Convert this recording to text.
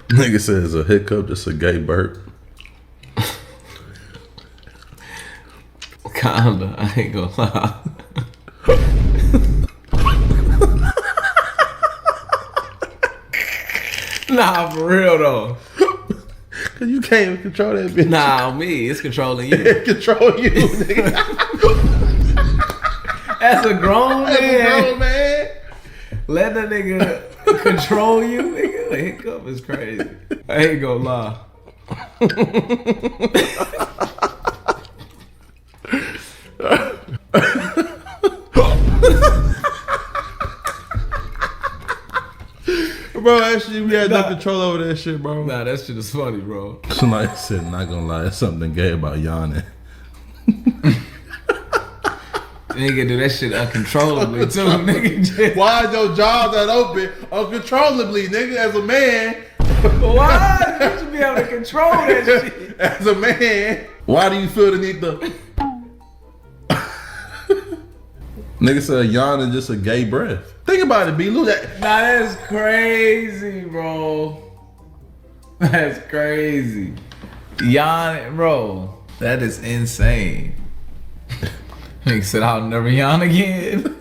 Nigga says a hiccup, just a gay burp. Kinda, I ain't gonna lie. Nah, for real though. Cause you can't even control that bitch. Nah, me, it's controlling you. It control you, nigga. As a grown man, Man. let that nigga control you, nigga. The hiccup is crazy. I ain't gonna lie. Bro, actually, we had no control over that shit, bro. Nah, that shit is funny, bro. Somebody said, not gonna lie, there's something gay about yawning. Nigga do that shit uncontrollably too, nigga. Why is your jaws that open uncontrollably, nigga? As a man. Why? You should be able to control that shit. As a man, why do you feel the need to? Nigga said yawning just a gay breath. Think about it, B. Lou. Nah, that's crazy, bro. That's crazy. Yawn, bro. That is insane. Nigga said I'll never yawn again.